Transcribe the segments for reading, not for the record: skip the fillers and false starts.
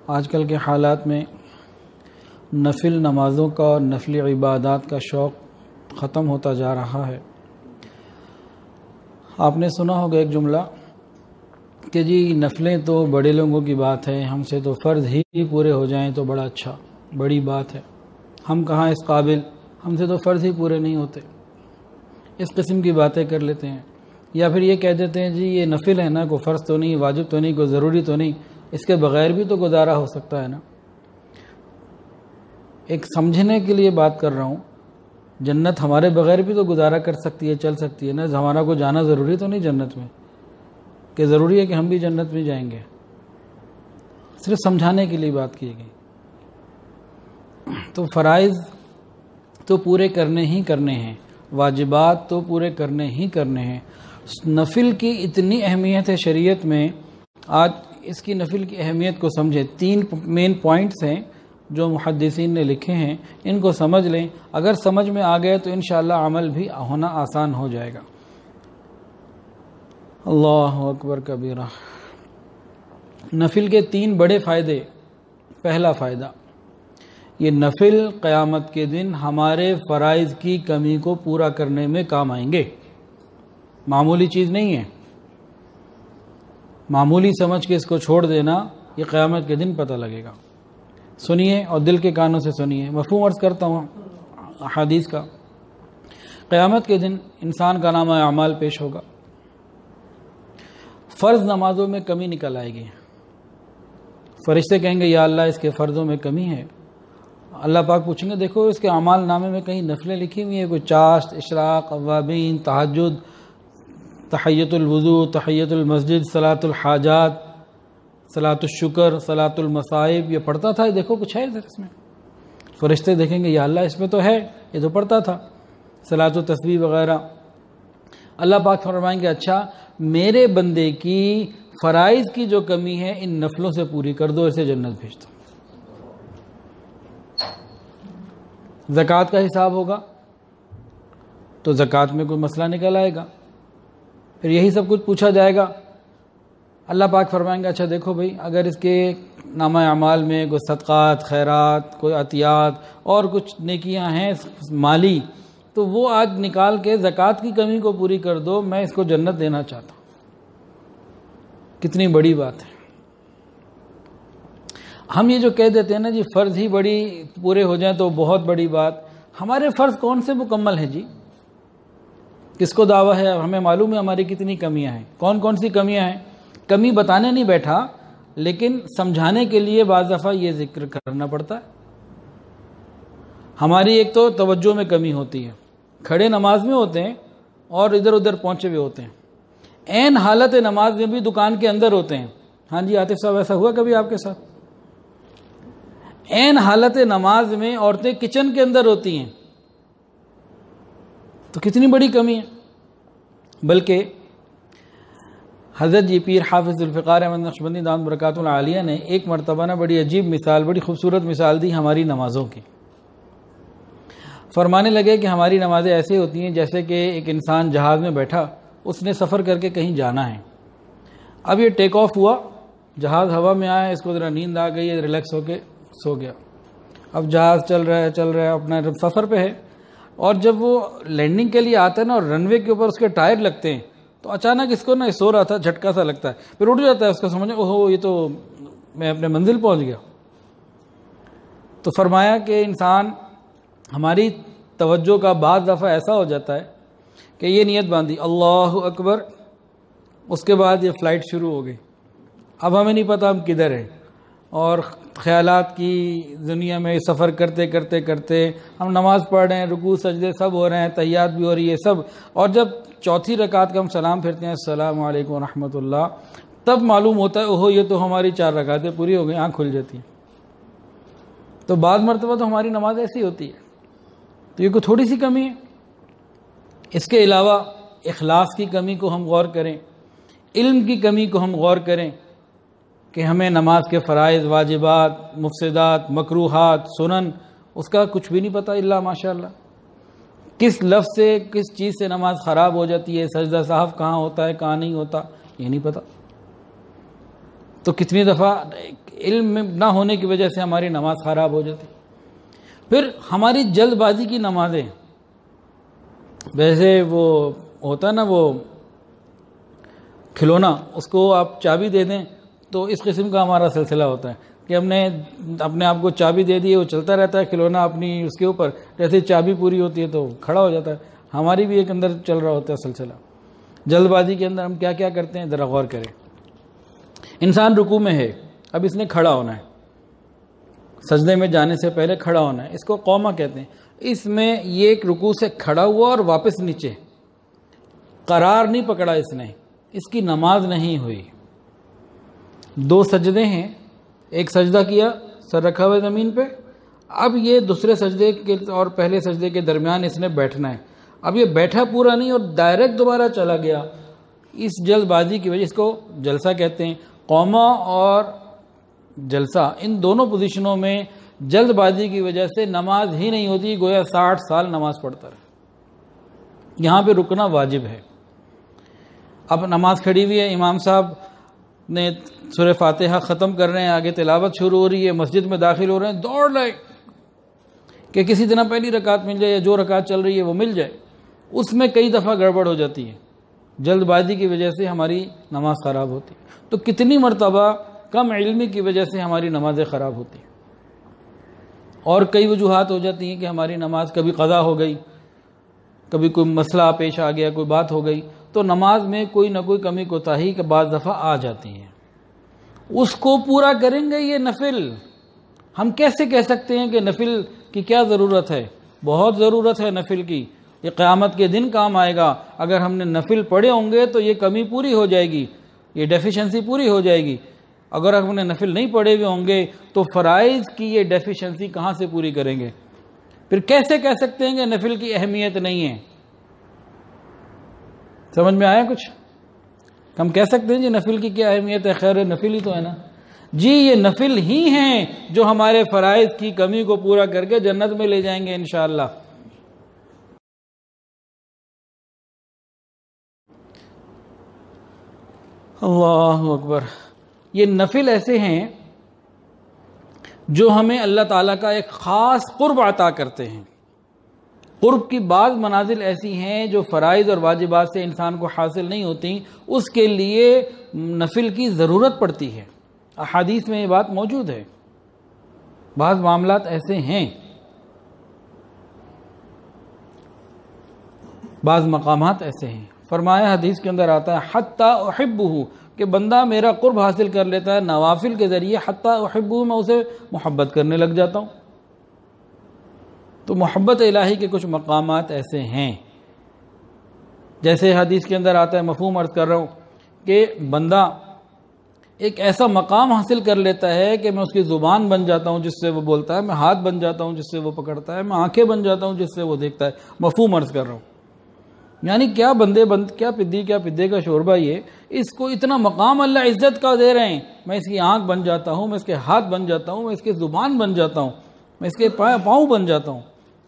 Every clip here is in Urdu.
آج کل کے حالات میں نفل نمازوں کا اور نفلی عبادات کا شوق ختم ہوتا جا رہا ہے۔ آپ نے سنا ہوگا ایک جملہ کہ جی نفلیں تو بڑے لوگوں کی بات ہے، ہم سے تو فرض ہی پورے ہو جائیں تو بڑا اچھا، بڑی بات ہے، ہم کہاں اس قابل، ہم سے تو فرض ہی پورے نہیں ہوتے۔ اس قسم کی باتیں کر لیتے ہیں، یا پھر یہ کہہ دیتے ہیں جی یہ نفل ہے نا، کوئی فرض تو نہیں، واجب تو نہیں، کوئی ضروری تو نہیں، اس کے بغیر بھی تو گزارا ہو سکتا ہے نا۔ ایک سمجھنے کے لیے بات کر رہا ہوں، جنت ہمارے بغیر بھی تو گزارا کر سکتی ہے، چل سکتی ہے نا۔ ہمارا کو جانا ضروری تو نہیں جنت میں، کہ ضروری ہے کہ ہم بھی جنت میں جائیں گے، صرف سمجھانے کے لیے بات کی گئی۔ تو فرائض تو پورے کرنے ہی کرنے ہیں، واجبات تو پورے کرنے ہی کرنے ہیں۔ نفل کی اتنی اہمیت ہے شریعت میں، آج اس کی نفل کی اہمیت کو سمجھیں۔ 3 مین پوائنٹس ہیں جو محدثین نے لکھے ہیں، ان کو سمجھ لیں، اگر سمجھ میں آ گئے تو انشاءاللہ عمل بھی ہونا آسان ہو جائے گا۔ اللہ اکبر کبیرہ۔ نفل کے 3 بڑے فائدے۔ پہلا فائدہ، یہ نفل قیامت کے دن ہمارے فرائض کی کمی کو پورا کرنے میں کام آئیں گے۔ معمولی چیز نہیں ہے، معمولی سمجھ کے اس کو چھوڑ دینا، یہ قیامت کے دن پتہ لگے گا۔ سنیے اور دل کے کانوں سے سنیے، مفہوم عرض کرتا ہوں حدیث کا۔ قیامت کے دن انسان کا نامہ اعمال پیش ہوگا، فرض نمازوں میں کمی نکل آئے گی۔ فرشتے کہیں گے یا اللہ اس کے فرضوں میں کمی ہے۔ اللہ پاک پوچھیں گے دیکھو اس کے اعمال نامے میں کہیں نفلیں لکھی ہوئی ہیں، کوئی چاشت، اشراق، اوابین، تہجد، تحیۃ الوضو، تحیۃ المسجد، صلاۃ الحاجات، صلاۃ الشکر، صلاۃ المصائب، یہ پڑھتا تھا، دیکھو کچھ ہے اس میں۔ فرشتے دیکھیں گے یا اللہ اس میں تو ہے، یہ تو پڑھتا تھا، صلاۃ التسبیح وغیرہ۔ اللہ پاک فرمائیں گے اچھا میرے بندے کی فرائض کی جو کمی ہے ان نفلوں سے پوری کر دو، اسے جنت بھیج دو۔ زکوٰۃ کا حساب ہوگا تو زکوٰۃ میں کوئی مسئلہ نکل آئے گا، پھر یہی سب کچھ پوچھا جائے گا۔ اللہ پاک فرمائیں گے اچھا دیکھو بھئی اگر اس کے نامہ اعمال میں کوئی صدقات، خیرات، کوئی عطیات اور کچھ نیکیاں ہیں مالی، تو وہ آج نکال کے زکوٰۃ کی کمی کو پوری کر دو، میں اس کو جنت دینا چاہتا ہوں۔ کتنی بڑی بات ہے۔ ہم یہ جو کہہ دیتے ہیں نا جی فرض ہی بڑی پورے ہو جائیں تو بہت بڑی بات، ہمارے فرض کون سے مکمل ہیں جی؟ کس کو دعویٰ ہے؟ ہمیں معلوم ہے ہماری کتنی کمیاں ہیں، کون کون سی کمیاں ہیں۔ کمی بتانے نہیں بیٹھا، لیکن سمجھانے کے لیے بعض دفعہ یہ ذکر کرنا پڑتا ہے۔ ہماری ایک تو توجہ میں کمی ہوتی ہے، کھڑے نماز میں ہوتے ہیں اور ادھر ادھر پہنچے ہوئے ہوتے ہیں، عین حالت نماز میں بھی دکان کے اندر ہوتے ہیں۔ ہاں جی عاطف صاحب ایسا ہوا کبھی آپ کے ساتھ؟ عین حالت نماز میں عورتیں کچن کے اندر ہوتی ہیں، تو کتنی بڑی کمی ہے۔ بلکہ حضرت جی پیر حافظ ذوالفقار احمد نقشبندی دامت برکاتہ العالیہ نے ایک مرتبہ نا بڑی عجیب مثال، بڑی خوبصورت مثال دی ہماری نمازوں کی۔ فرمانے لگے کہ ہماری نمازیں ایسے ہوتی ہیں جیسے کہ ایک انسان جہاز میں بیٹھا، اس نے سفر کر کے کہیں جانا ہے، اب یہ ٹیک آف ہوا، جہاز ہوا میں آیا، اس کو ذرا نیند آ گئی ہے، ریلیکس ہو کے سو گیا۔ اب جہاز چل رہا ہے اپنا سفر پہ ہے، اور جب وہ لینڈنگ کے لیے آتا ہے نا اور رن وے کے اوپر اس کے ٹائر لگتے ہیں تو اچانک اس کو نا سو رہا تھا، جھٹکا سا لگتا ہے، پھر اٹھ جاتا ہے، اس کو سمجھے اوہو یہ تو میں اپنے منزل پہنچ گیا۔ تو فرمایا کہ انسان ہماری توجہ کا بعض دفعہ ایسا ہو جاتا ہے کہ یہ نیت باندھی اللہ اکبر، اس کے بعد یہ فلائٹ شروع ہو گئی، اب ہمیں نہیں پتہ ہم کدھر ہیں، اور خیالات کی دنیا میں سفر کرتے کرتے کرتے ہم نماز پڑھ رہے ہیں، رکوع سجدے سب ہو رہے ہیں، تحیات بھی ہو رہی ہے سب، اور جب چوتھی رکعت کا ہم سلام پھرتے ہیں السلام علیکم ورحمۃ اللہ، تب معلوم ہوتا ہے اوہو یہ تو ہماری 4 رکعتیں پوری ہو گئی، آنکھ کھل جاتی ہیں۔ تو بعض مرتبہ تو ہماری نماز ایسی ہوتی ہے، تو یہ کوئی تھوڑی سی کمی ہے۔ اس کے علاوہ اخلاص کی کمی کو ہم غور کریں، علم کی کمی کو ہم غور کریں کہ ہمیں نماز کے فرائض، واجبات، مفسدات، مکروہات، سنن، اس کا کچھ بھی نہیں پتہ الا ماشاءاللہ۔ کس لفظ سے کس چیز سے نماز خراب ہو جاتی ہے، سجدہ سہو کہاں ہوتا ہے کہاں نہیں ہوتا، یہ نہیں پتہ۔ تو کتنی دفعہ علم میں نہ ہونے کی وجہ سے ہماری نماز خراب ہو جاتی. پھر ہماری جلد بازی کی نمازیں، ویسے وہ ہوتا ہے نا وہ کھلونا، اس کو آپ چابی دے دیں تو اس قسم کا ہمارا سلسلہ ہوتا ہے کہ ہم نے اپنے آپ کو چابی دے دی، وہ چلتا رہتا ہے کھلونا اپنی اس کے اوپر، جیسے چابی پوری ہوتی ہے تو کھڑا ہو جاتا ہے. ہماری بھی ایک اندر چل رہا ہوتا ہے سلسلہ. جلد بازی کے اندر ہم کیا کیا کرتے ہیں ذرا غور کریں. انسان رکوع میں ہے، اب اس نے کھڑا ہونا ہے، سجدے میں جانے سے پہلے کھڑا ہونا ہے، اس کو قومہ کہتے ہیں. اس میں یہ ایک رکوع سے کھڑا ہوا اور واپس نیچے، قرار نہیں پکڑا اس نے، اس کی نماز نہیں ہوئی. 2 سجدے ہیں، ایک سجدہ کیا سر رکھا ہوا زمین پہ، اب یہ دوسرے سجدے کے اور پہلے سجدے کے درمیان اس نے بیٹھنا ہے. اب یہ بیٹھا پورا نہیں اور ڈائریکٹ دوبارہ چلا گیا. اس جلد بازی کی وجہ، اس کو جلسہ کہتے ہیں. قومہ اور جلسہ، ان دونوں پوزیشنوں میں جلد بازی کی وجہ سے نماز ہی نہیں ہوتی، گویا 60 سال نماز پڑھتا رہے. یہاں پہ رکنا واجب ہے. اب نماز کھڑی ہوئی ہے، امام صاحب نے سورہ فاتحہ ختم کر رہے ہیں، آگے تلاوت شروع ہو رہی ہے، مسجد میں داخل ہو رہے ہیں، دوڑ لائے کہ کسی طرح پہلی رکعت مل جائے یا جو رکعت چل رہی ہے وہ مل جائے. اس میں کئی دفعہ گڑبڑ ہو جاتی ہے، جلد بازی کی وجہ سے ہماری نماز خراب ہوتی ہے. تو کتنی مرتبہ کم علمی کی وجہ سے ہماری نمازیں خراب ہوتی ہیں. اور کئی وجوہات ہو جاتی ہیں کہ ہماری نماز کبھی قضا ہو گئی، کبھی کوئی مسئلہ پیش آ گیا، کوئی بات ہو گئی، تو نماز میں کوئی نہ کوئی کمی کوتاہی کہ بعض دفعہ آ جاتی ہے. اس کو پورا کریں گے. یہ نفل ہم کیسے کہہ سکتے ہیں کہ نفل کی کیا ضرورت ہے؟ بہت ضرورت ہے نفل کی. یہ قیامت کے دن کام آئے گا. اگر ہم نے نفل پڑھے ہوں گے تو یہ کمی پوری ہو جائے گی، یہ ڈیفیشنسی پوری ہو جائے گی. اگر ہم نے نفل نہیں پڑھے ہوئے ہوں گے تو فرائض کی یہ ڈیفیشنسی کہاں سے پوری کریں گے؟ پھر کیسے کہہ سکتے ہیں کہ نفل کی اہمیت نہیں ہے؟ سمجھ میں آیا کچھ؟ ہم کہہ سکتے ہیں جی نفل کی کیا اہمیت ہے، خیر نفل ہی تو ہے نا. جی یہ نفل ہی ہیں جو ہمارے فرائض کی کمی کو پورا کر کے جنت میں لے جائیں گے انشاءاللہ. اللہ اکبر. یہ نفل ایسے ہیں جو ہمیں اللہ تعالیٰ کا ایک خاص قرب عطا کرتے ہیں. قرب کی بعض منازل ایسی ہیں جو فرائض اور واجبات سے انسان کو حاصل نہیں ہوتی، اس کے لیے نفل کی ضرورت پڑتی ہے. احادیث میں یہ بات موجود ہے. بعض معاملات ایسے ہیں، بعض مقامات ایسے ہیں. فرمایا حدیث کے اندر آتا ہے حتی احبہ، کہ بندہ میرا قرب حاصل کر لیتا ہے نوافل کے ذریعے، حتی احبہ، میں اسے محبت کرنے لگ جاتا ہوں. تو محبت الہی کے کچھ مقامات ایسے ہیں. جیسے حدیث کے اندر آتا ہے، مفہوم عرض کر رہا ہوں، کہ بندہ ایک ایسا مقام حاصل کر لیتا ہے کہ میں اس کی زبان بن جاتا ہوں جس سے وہ بولتا ہے، میں ہاتھ بن جاتا ہوں جس سے وہ پکڑتا ہے، میں آنکھیں بن جاتا ہوں جس سے وہ دیکھتا ہے. مفہوم عرض کر رہا ہوں. یعنی کیا پدے کا شوربہ. یہ اس کو اتنا مقام اللہ عزت کا دے رہے ہیں، میں اس کی آنکھ بن جاتا ہوں، میں اس کے ہاتھ بن جاتا ہوں، میں اس کی زبان بن جاتا ہوں، میں اس کے پاؤں بن جاتا ہوں.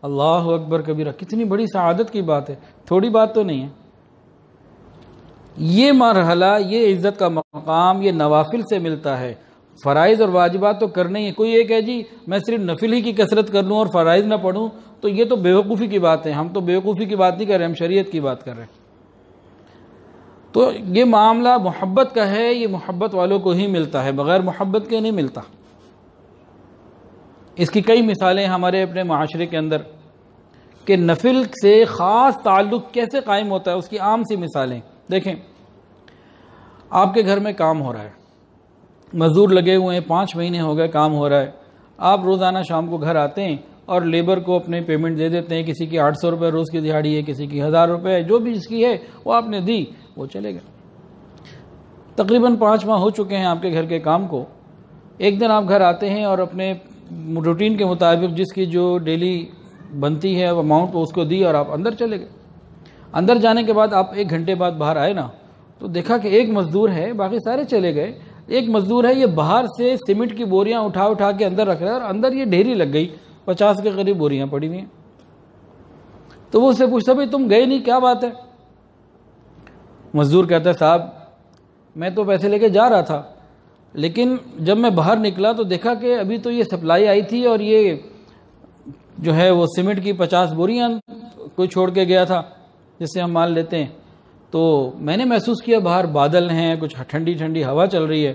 اللہ اکبر کبیرہ. کتنی بڑی سعادت کی بات ہے، تھوڑی بات تو نہیں ہے. یہ مرحلہ، یہ عزت کا مقام یہ نوافل سے ملتا ہے. فرائض اور واجبات تو کرنے ہی. کوئی یہ کہ جی میں صرف نفل ہی کی کثرت کر لوں اور فرائض نہ پڑھوں، تو یہ تو بیوقوفی کی بات ہے. ہم تو بیوقوفی کی بات نہیں کر رہے، ہم شریعت کی بات کر رہے ہیں. تو یہ معاملہ محبت کا ہے، یہ محبت والوں کو ہی ملتا ہے، بغیر محبت کے نہیں ملتا. اس کی کئی مثالیں ہمارے اپنے معاشرے کے اندر کہ نفل سے خاص تعلق کیسے قائم ہوتا ہے، اس کی عام سی مثالیں دیکھیں. آپ کے گھر میں کام ہو رہا ہے، مزدور لگے ہوئے ہیں، 5 مہینے ہو گئے کام ہو رہا ہے. آپ روزانہ شام کو گھر آتے ہیں اور لیبر کو اپنے پیمنٹ دے دیتے ہیں. کسی کی 800 روپے روز کی دہاڑی ہے، کسی کی 1000 روپے ہے، جو بھی جس کی ہے وہ آپ نے دی، وہ چلے گئے. تقریباً 5 ماہ ہو چکے ہیں آپ کے گھر کے کام کو. ایک دن آپ گھر آتے ہیں اور اپنے روٹین کے مطابق جس کی جو ڈیلی بنتی ہے اماؤنٹ اس کو دی اور آپ اندر چلے گئے. اندر جانے کے بعد آپ 1 گھنٹے بعد باہر آئے نا، تو دیکھا کہ ایک مزدور ہے، باقی سارے چلے گئے. ایک مزدور ہے، یہ باہر سے سیمنٹ کی بوریاں اٹھا کے اندر رکھ رہا ہے اور اندر یہ ڈھیری لگ گئی، 50 کے قریب بوریاں پڑی ہوئی ہیں. تو وہ اس سے پوچھتا بھائی تم گئے نہیں، کیا بات ہے؟ مزدور کہتا ہے صاحب میں تو پیسے لے کے جا رہا تھا، لیکن جب میں باہر نکلا تو دیکھا کہ ابھی تو یہ سپلائی آئی تھی اور یہ جو ہے وہ سیمنٹ کی 50 بوریاں کوئی چھوڑ کے گیا تھا جس سے ہم مال لیتے ہیں. تو میں نے محسوس کیا باہر بادل ہیں, کچھ ٹھنڈی ٹھنڈی ہوا چل رہی ہے.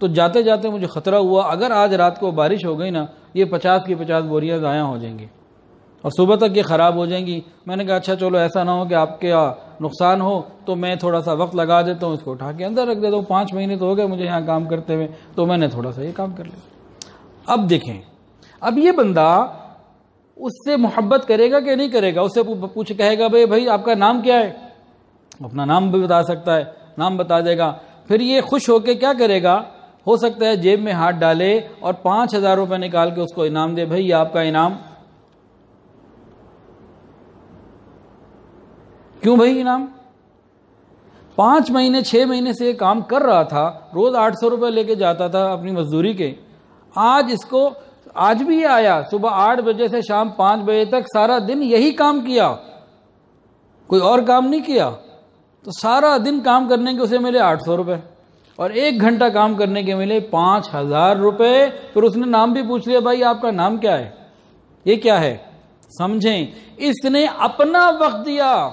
تو جاتے جاتے مجھے خطرہ ہوا اگر آج رات کو بارش ہو گئی نا, یہ 50 کی 50 بوریاں ضائع ہو جائیں گی اور صبح تک یہ خراب ہو جائیں گی. میں نے کہا اچھا چلو ایسا نہ ہو کہ آپ کے نقصان ہو, تو میں تھوڑا سا وقت لگا دیتا ہوں, اس کو اٹھا کے اندر رکھ دیتا ہوں. 5 مہینے تو ہو گئے مجھے یہاں کام کرتے ہوئے, تو میں نے تھوڑا سا یہ کام کر لیا. اب دیکھیں, اب یہ بندہ اس سے محبت کرے گا کہ نہیں کرے گا؟ اس سے پوچھ کہے گا بھائی آپ کا نام کیا ہے؟ اپنا نام بھی بتا سکتا ہے, نام بتا دے گا. پھر یہ خوش ہو کے کیا کرے گا؟ ہو سکتا ہے جیب میں ہاتھ ڈالے اور 5,000 روپے نکال کے اس کو انعام دے, بھائی یہ آپ کا انعام. کیوں بھائی انعام؟ 5 مہینے 6 مہینے سے یہ کام کر رہا تھا, روز 800 روپے لے کے جاتا تھا اپنی مزدوری کے. آج اس کو آج بھی یہ آیا, صبح 8 بجے سے شام 5 بجے تک سارا دن یہی کام کیا, کوئی اور کام نہیں کیا. تو سارا دن کام کرنے کے اسے ملے 800 روپے اور 1 گھنٹہ کام کرنے کے ملے 5,000 روپے. پھر اس نے نام بھی پوچھ لیا, بھائی آپ کا نام کیا ہے؟ یہ کیا ہے؟ سمجھیں, اس نے اپنا وقت دیا.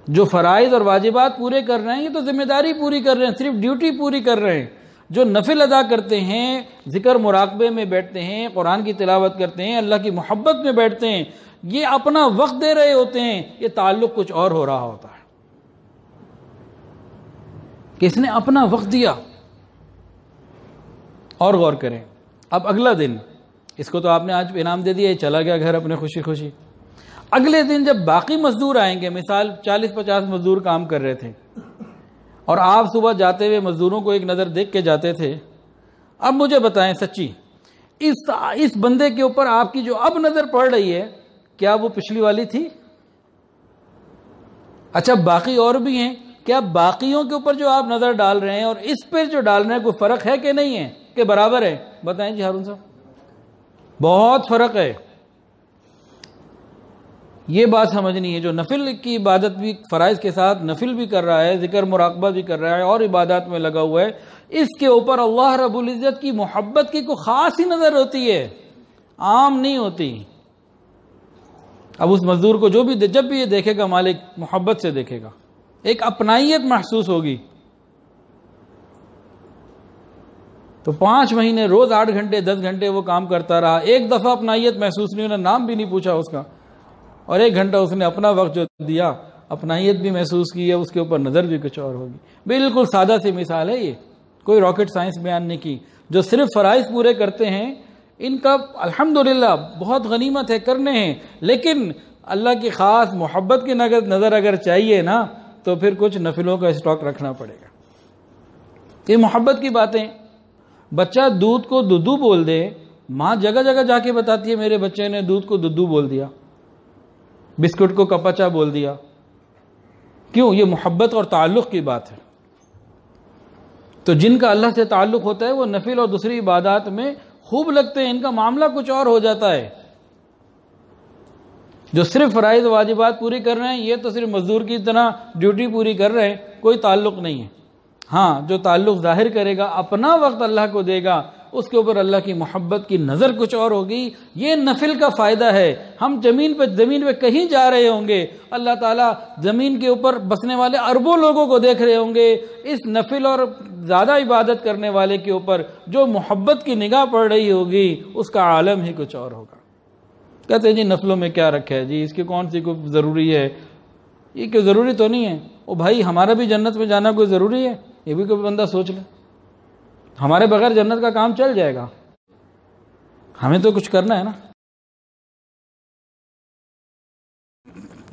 جو فرائض اور واجبات پورے کر رہے ہیں یہ تو ذمہ داری پوری کر رہے ہیں, صرف ڈیوٹی پوری کر رہے ہیں. جو نفل ادا کرتے ہیں, ذکر مراقبے میں بیٹھتے ہیں, قرآن کی تلاوت کرتے ہیں, اللہ کی محبت میں بیٹھتے ہیں, یہ اپنا وقت دے رہے ہوتے ہیں. یہ تعلق کچھ اور ہو رہا ہوتا ہے کہ اس نے اپنا وقت دیا. اور غور کریں, اب اگلا دن, اس کو تو آپ نے آج انعام دے دیا, یہ چلا گیا گھر اپنے خوشی خوشی. اگلے دن جب باقی مزدور آئیں گے, مثال 40-50 مزدور کام کر رہے تھے اور آپ صبح جاتے ہوئے مزدوروں کو ایک نظر دیکھ کے جاتے تھے. اب مجھے بتائیں سچی, اس بندے کے اوپر آپ کی جو اب نظر پڑ رہی ہے, کیا وہ پچھلی والی تھی؟ اچھا باقی اور بھی ہیں, کیا باقیوں کے اوپر جو آپ نظر ڈال رہے ہیں اور اس پہ جو ڈال رہے ہیں کوئی فرق ہے کہ نہیں ہے, کہ برابر ہے؟ بتائیں جی ہارون صاحب. بہت فرق ہے. یہ بات سمجھنی ہے. جو نفل کی عبادت بھی فرائض کے ساتھ نفل بھی کر رہا ہے, ذکر مراقبہ بھی کر رہا ہے اور عبادات میں لگا ہوا ہے, اس کے اوپر اللہ رب العزت کی محبت کی کوئی خاص ہی نظر ہوتی ہے, عام نہیں ہوتی. اب اس مزدور کو جب بھی یہ دیکھے گا مالک محبت سے دیکھے گا, ایک اپنائیت محسوس ہوگی. تو 5 مہینے روز 8 گھنٹے 10 گھنٹے وہ کام کرتا رہا, ایک دفعہ اپنائیت محسوس نہیں ہونا, نام بھی نہیں پوچھا اس کا, اور 1 گھنٹہ اس نے اپنا وقت جو دیا اپنائیت بھی محسوس کی ہے, اس کے اوپر نظر بھی کچھ اور ہوگی. بالکل سادہ سی مثال ہے یہ, کوئی راکٹ سائنس بیان نہیں کی. جو صرف فرائض پورے کرتے ہیں ان کا الحمدللہ بہت غنیمت ہے, کرنے ہیں, لیکن اللہ کی خاص محبت کی نظر اگر چاہیے نا تو پھر کچھ نفلوں کا اسٹاک رکھنا پڑے گا. یہ محبت کی باتیں. بچہ دودھ کو دودو بول دے, ماں جگہ جگہ جا کے بتاتی ہے میرے بچے نے دودھ کو دودو بول دیا, بسکٹ کو کپچا بول دیا. کیوں؟ یہ محبت اور تعلق کی بات ہے. تو جن کا اللہ سے تعلق ہوتا ہے وہ نفل اور دوسری عبادات میں خوب لگتے ہیں, ان کا معاملہ کچھ اور ہو جاتا ہے. جو صرف فرائض واجبات پوری کر رہے ہیں یہ تو صرف مزدور کی طرح ڈیوٹی پوری کر رہے ہیں, کوئی تعلق نہیں ہے. ہاں جو تعلق ظاہر کرے گا, اپنا وقت اللہ کو دے گا, اس کے اوپر اللہ کی محبت کی نظر کچھ اور ہوگی. یہ نفل کا فائدہ ہے. ہم زمین پہ کہیں جا رہے ہوں گے, اللہ تعالیٰ زمین کے اوپر بسنے والے اربوں لوگوں کو دیکھ رہے ہوں گے. اس نفل اور زیادہ عبادت کرنے والے کے اوپر جو محبت کی نگاہ پڑ رہی ہوگی اس کا عالم ہی کچھ اور ہوگا. کہتے ہیں جی نفلوں میں کیا رکھا ہے جی, اس کی کون سی کوئی ضروری ہے؟ یہ کہ ضروری تو نہیں ہے. او بھائی ہمارا بھی جنت میں جانا کوئی ضروری ہے؟ یہ بھی کوئی بندہ سوچ لے. ہمارے بغیر جنت کا کام چل جائے گا, ہمیں تو کچھ کرنا ہے نا.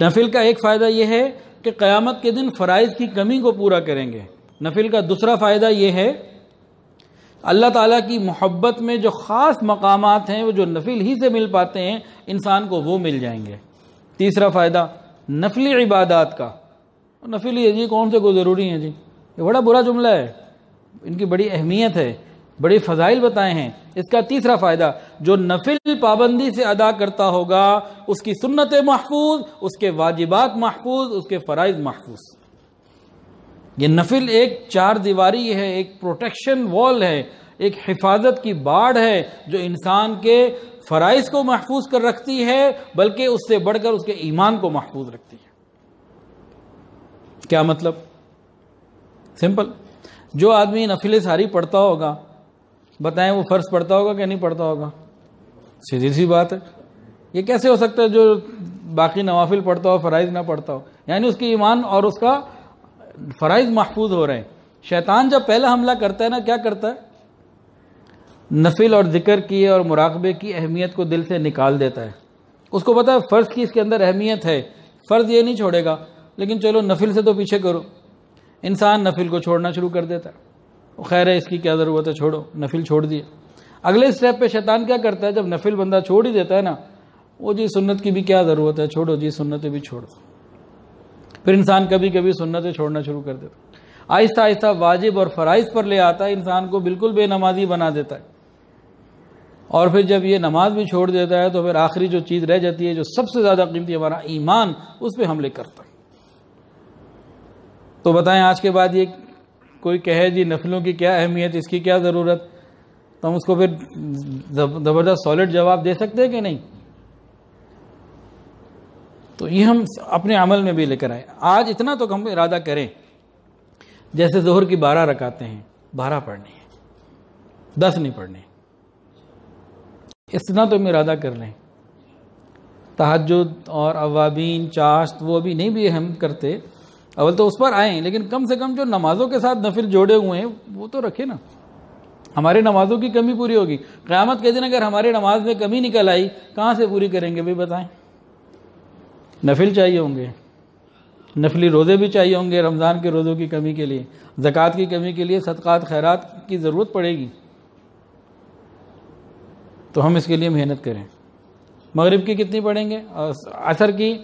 نفل کا ایک فائدہ یہ ہے کہ قیامت کے دن فرائض کی کمی کو پورا کریں گے. نفل کا دوسرا فائدہ یہ ہے اللہ تعالیٰ کی محبت میں جو خاص مقامات ہیں وہ جو نفل ہی سے مل پاتے ہیں انسان کو وہ مل جائیں گے. تیسرا فائدہ نفلی عبادات کا. نفلی ہے جی, کون سے کو ضروری ہیں جی, یہ بڑا برا جملہ ہے, ان کی بڑی اہمیت ہے, بڑی فضائل بتائے ہیں. اس کا تیسرا فائدہ جو نفل پابندی سے ادا کرتا ہوگا اس کی سنتیں محفوظ, اس کے واجبات محفوظ, اس کے فرائض محفوظ. یہ نفل ایک چار دیواری ہے، ایک پروٹیکشن وال ہے، ایک حفاظت کی باڑ ہے جو انسان کے فرائض کو محفوظ کر رکھتی ہے، بلکہ اس سے بڑھ کر اس کے ایمان کو محفوظ رکھتی ہے۔ کیا مطلب؟ سمپل، جو آدمی نفل ساری پڑھتا ہوگا، بتائیں وہ فرض پڑھتا ہوگا کہ نہیں پڑھتا ہوگا؟ سیدھی سی بات ہے۔ یہ کیسے ہو سکتا ہے جو باقی نوافل پڑھتا ہو فرائض نہ پڑھتا ہو؟ یعنی اس کی ایمان اور اس کا فرائض محفوظ ہو رہے ہیں۔ شیطان جب پہلا حملہ کرتا ہے نا، کیا کرتا ہے؟ نفل اور ذکر کی اور مراقبے کی اہمیت کو دل سے نکال دیتا ہے۔ اس کو پتا ہے فرض کی اس کے اندر اہمیت ہے، فرض یہ نہیں چھوڑے گا، لیکن چلو نفل سے تو پیچھے کرو۔ انسان نفل کو چھوڑنا شروع کر دیتا ہے، خیر ہے اس کی کیا ضرورت ہے، چھوڑو، نفل چھوڑ دیے۔ اگلے سٹیپ پہ شیطان کیا کرتا ہے؟ جب نفل بندہ چھوڑ ہی دیتا ہے نا، وہ جی سنت کی بھی کیا ضرورت ہے، چھوڑو جی، سنتیں بھی چھوڑ دو۔ پھر انسان کبھی کبھی سنتیں چھوڑنا شروع کر دیتا ہے، آہستہ آہستہ واجب اور فرائض پر لے آتا ہے، انسان کو بالکل بے نمازی بنا دیتا ہے۔ اور پھر جب یہ نماز بھی چھوڑ دیتا ہے تو پھر آخری جو چیز رہ جاتی ہے، جو سب سے زیادہ قیمتی ہمارا ایمان، اس پہ حملے کرتا ہے۔ تو بتائیں آج کے بعد یہ کوئی کہے جی نفلوں کی کیا اہمیت، اس کی کیا ضرورت، تو ہم اس کو پھر زبردست سالڈ جواب دے سکتے ہیں کہ نہیں؟ تو یہ ہم اپنے عمل میں بھی لے کر آئے۔ آج اتنا تو ہم ارادہ کریں، جیسے ظہر کی 12 رکعتیں ہیں، 12 پڑھنی ہے، 10 نہیں پڑھنی، اتنا تو ہم ارادہ کر لیں۔ تہجد اور اوابین، چاشت، وہ بھی نہیں بھی ہم کرتے، اول تو اس پر آئیں، لیکن کم سے کم جو نمازوں کے ساتھ نفل جوڑے ہوئے ہیں وہ تو رکھے نا۔ ہماری نمازوں کی کمی پوری ہوگی، قیامت کے دن اگر ہماری نماز میں کمی نکل آئی، کہاں سے پوری کریں گے بھی بتائیں؟ نفل چاہیے ہوں گے، نفلی روزے بھی چاہیے ہوں گے، رمضان کے روزوں کی کمی کے لیے، زکوٰۃ کی کمی کے لیے صدقات خیرات کی ضرورت پڑے گی، تو ہم اس کے لیے محنت کریں۔ مغرب کی کتنی پڑھیں گے؟ عصر کی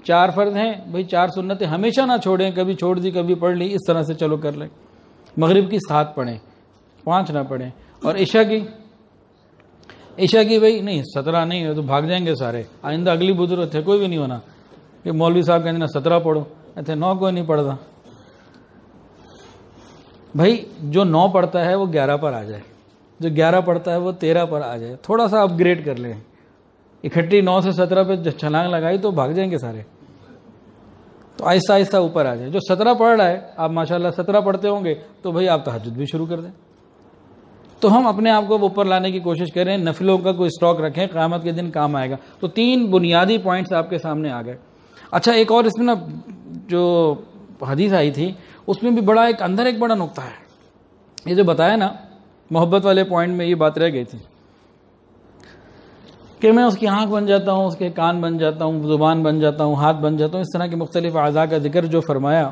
4 فرض ہیں، بھئی 4 سنتیں ہمیشہ نہ چھوڑیں، کبھی چھوڑ دی کبھی پڑھ لی، اس طرح سے چلو کر لیں۔ مغرب کی 7 پڑھیں، 5 نہ پڑھیں۔ اور عشاء کی بھئی نہیں 17 نہیں ہے تو بھاگ جائیں گے سارے، آئندہ اگلی بزرگ تھے کوئی بھی نہیں ہونا کہ مولوی صاحب کہتے ہیں 17 پڑھو، ایسے 9 کوئی نہیں پڑھتا۔ بھائی جو 9 پڑھتا ہے وہ 11 پر آ جائے، جو 11 پڑھتا ہے وہ 13 پر آ جائے، تھوڑا سا اپ گریڈ کر لیں۔ اکٹھی 9 سے 17 پہ چھلانگ لگائی تو بھاگ جائیں گے سارے، تو آہستہ آہستہ اوپر آ جائے۔ جو 17 پڑھ رہا ہے، آپ ماشاءاللہ 17 پڑھتے ہوں گے تو بھئی آپ تہجد بھی شروع کر دیں۔ تو ہم اپنے آپ کو اوپر لانے کی کوشش کریں، نفلوں کا کوئی سٹاک رکھیں، قیامت کے دن کام آئے گا۔ تو 3 بنیادی پوائنٹس آپ کے سامنے آ گئے۔ اچھا ایک اور اس میں نا جو حدیث آئی تھی اس میں بھی بڑا ایک بڑا نقطہ ہے، یہ جو بتایا نا محبت والے پوائنٹ میں یہ بات رہ گئی تھی کہ میں اس کی آنکھ بن جاتا ہوں، اس کے کان بن جاتا ہوں، زبان بن جاتا ہوں، ہاتھ بن جاتا ہوں، اس طرح کے مختلف اعضاء کا ذکر جو فرمایا،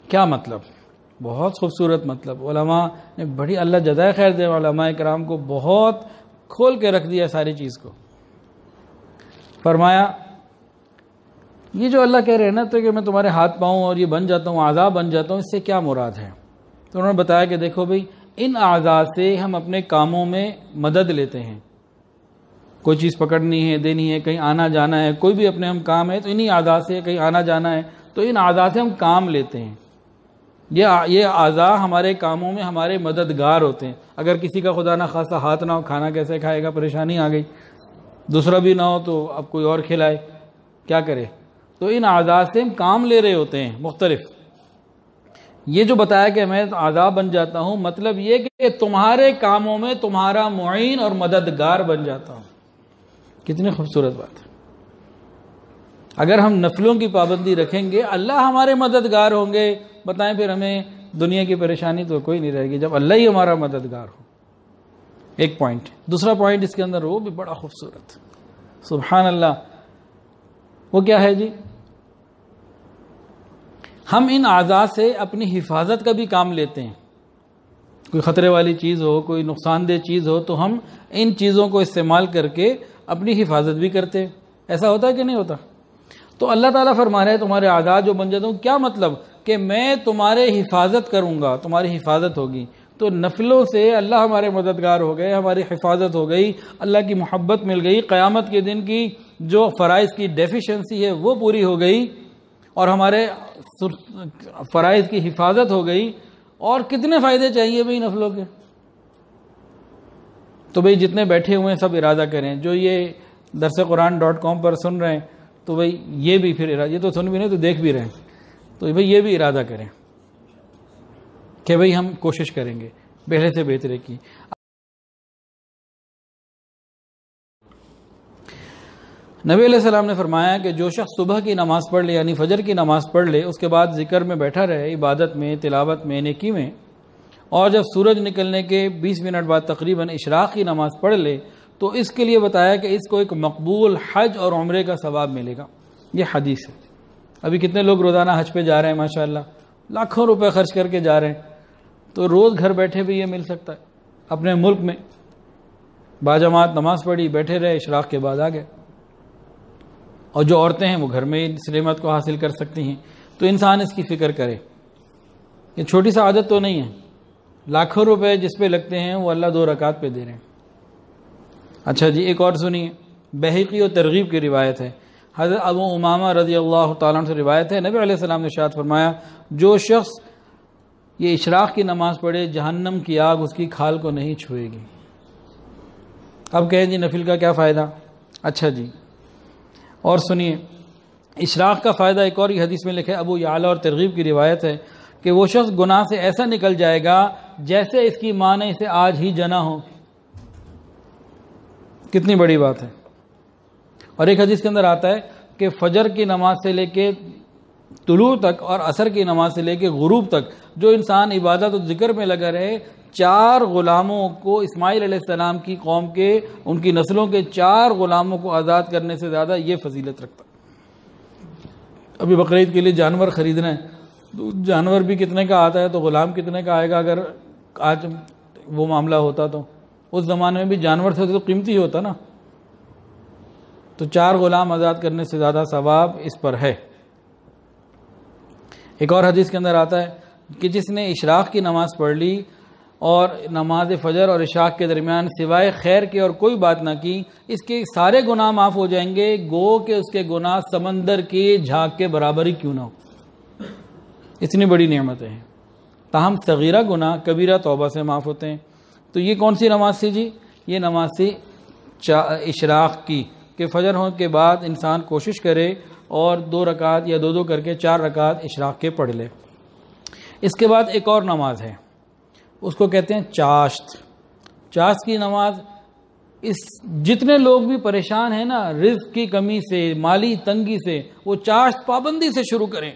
کیا مطلب؟ بہت خوبصورت مطلب، علماء نے بڑی، اللہ جزائے خیر دے علماء کرام کو، بہت کھول کے رکھ دیا ساری چیز کو۔ فرمایا یہ جو اللہ کہہ رہے ہیں نا تو کہ میں تمہارے ہاتھ پاؤں اور یہ بن جاتا ہوں، اعضاء بن جاتا ہوں، اس سے کیا مراد ہے؟ تو انہوں نے بتایا کہ دیکھو بھئی ان اعضاء سے ہم اپنے کاموں میں مدد لیتے ہیں، کوئی چیز پکڑنی ہے، دینی ہے، کہیں آنا جانا ہے، کوئی بھی اپنے ہم کام ہے تو انہی اعضاء سے، کہیں آنا جانا ہے تو ان اعضاء سے ہم کام لیتے ہیں۔ یہ اعضاء ہمارے کاموں میں ہمارے مددگار ہوتے ہیں۔ اگر کسی کا خدا نہ خواستہ ہاتھ نہ ہو، کھانا کیسے کھائے گا؟ پریشانی آ گئی، دوسرا بھی نہ ہو تو اب کوئی اور کھلائے، کیا کرے؟ تو ان اعضاء سے ہم کام لے رہے ہوتے ہیں مختلف۔ یہ جو بتایا کہ میں اعضاء بن جاتا ہوں، مطلب یہ کہ تمہارے کاموں میں تمہارا معین اور مددگار بن جاتا ہوں۔ کتنی خوبصورت بات ہے۔ اگر ہم نفلوں کی پابندی رکھیں گے، اللہ ہمارے مددگار ہوں گے، بتائیں پھر ہمیں دنیا کی پریشانی تو کوئی نہیں رہے گی جب اللہ ہی ہمارا مددگار ہو۔ ایک پوائنٹ۔ دوسرا پوائنٹ اس کے اندر وہ بھی بڑا خوبصورت، سبحان اللہ، وہ کیا ہے جی؟ ہم ان اعضاء سے اپنی حفاظت کا بھی کام لیتے ہیں۔ کوئی خطرے والی چیز ہو، کوئی نقصان دہ چیز ہو تو ہم ان چیزوں کو استعمال کر کے اپنی حفاظت بھی کرتے ہیں۔ ایسا ہوتا ہے کہ نہیں ہوتا؟ تو اللہ تعالیٰ فرما رہے ہیں تمہارے اعضاء جو بن جاتا ہوں، کیا مطلب؟ کہ میں تمہارے حفاظت کروں گا، تمہاری حفاظت ہوگی۔ تو نفلوں سے اللہ ہمارے مددگار ہو گئے، ہماری حفاظت ہو گئی، اللہ کی محبت مل گئی، قیامت کے دن کی جو فرائض کی ڈیفیشنسی ہے وہ پوری ہو گئی، اور ہمارے فرائض کی حفاظت ہو گئی، اور کتنے فائدے چاہیے بھئی نفلوں کے؟ تو بھئی جتنے بیٹھے ہوئے ہیں سب ارادہ کریں، جو یہ درسقرآن.com پر سن رہے ہیں تو بھئی یہ بھی پھر ارادہ، یہ تو سن بھی نہیں تو دیکھ بھی رہے ہیں، تو بھئی یہ بھی ارادہ کریں کہ بھئی ہم کوشش کریں گے بہتر سے بہتر کی۔ نبی علیہ السلام نے فرمایا کہ جو شخص صبح کی نماز پڑھ لے، یعنی فجر کی نماز پڑھ لے، اس کے بعد ذکر میں بیٹھا رہے، عبادت میں، تلاوت میں، نیکی میں، اور جب سورج نکلنے کے 20 منٹ بعد تقریباً اشراق کی نماز پڑھ لے، تو اس کے لیے بتایا کہ اس کو ایک مقبول حج اور عمرے کا ثواب ملے گا۔ یہ حدیث ہے۔ ابھی کتنے لوگ روزانہ حج پہ جا رہے ہیں، ماشاءاللہ لاکھوں روپے خرچ کر کے جا رہے ہیں، تو روز گھر بیٹھے بھی یہ مل سکتا ہے۔ اپنے ملک میں باجماعت نماز پڑھی، بیٹھے رہے، اشراق کے بعد آ گئے، اور جو عورتیں ہیں وہ گھر میں اس نعمت کو حاصل کر سکتی ہیں۔ تو انسان اس کی فکر کرے، یہ چھوٹی سا عادت تو نہیں ہے، لاکھوں روپے جس پہ لگتے ہیں وہ اللہ 2 رکعت پہ دے رہے ہیں۔ اچھا جی، ایک اور سنیے، بہقی و ترغیب کی روایت ہے، حضرت ابو امامہ رضی اللہ تعالیٰ عنہ سے روایت ہے، نبی علیہ السلام نے ارشاد فرمایا، جو شخص یہ اشراق کی نماز پڑھے، جہنم کی آگ اس کی کھال کو نہیں چھوئے گی۔ اب کہیں جی نفل کا کیا فائدہ؟ اچھا جی، اور سنیے، اشراق کا فائدہ ایک اور ہی حدیث میں لکھا ہے، ابو یعلا اور ترغیب کی روایت ہے کہ وہ شخص گناہ سے ایسا نکل جائے گا جیسے اس کی ماں نے اسے آج ہی جنا ہو۔ کتنی بڑی بات ہے۔ اور ایک حدیث کے اندر آتا ہے کہ فجر کی نماز سے لے کے طلوع تک اور عصر کی نماز سے لے کے غروب تک جو انسان عبادت و ذکر میں لگا رہے، 4 غلاموں کو اسماعیل علیہ السلام کی قوم کے، ان کی نسلوں کے 4 غلاموں کو آزاد کرنے سے زیادہ یہ فضیلت رکھتا۔ ابھی بقرعید کے لیے جانور خریدنا ہے، تو جانور بھی کتنے کا آتا ہے، تو غلام کتنے کا آئے گا؟ اگر آج وہ معاملہ ہوتا تو اس زمانے میں بھی جانور سے تو قیمتی ہی ہوتا نا، تو 4 غلام آزاد کرنے سے زیادہ ثواب اس پر ہے۔ ایک اور حدیث کے اندر آتا ہے کہ جس نے اشراق کی نماز پڑھ لی اور نماز فجر اور عشاء کے درمیان سوائے خیر کے اور کوئی بات نہ کی، اس کے سارے گناہ معاف ہو جائیں گے، گو کہ اس کے گناہ سمندر کے جھاگ کے برابر ہی کیوں نہ ہو۔ اتنی بڑی نعمتیں ہیں۔ تاہم صغیرہ گناہ کبیرہ توبہ سے معاف ہوتے ہیں۔ تو یہ کون سی نماز تھی جی؟ یہ نماز تھی اشراق کی، کہ فجر ہونے کے بعد انسان کوشش کرے اور 2 رکعت یا 2 کر کے 4 رکعت اشراق کے پڑھ لے۔ اس کے بعد ایک اور نماز ہے، اس کو کہتے ہیں چاشت۔ چاشت کی نماز، اس جتنے لوگ بھی پریشان ہیں نا رزق کی کمی سے، مالی تنگی سے، وہ چاشت پابندی سے شروع کریں،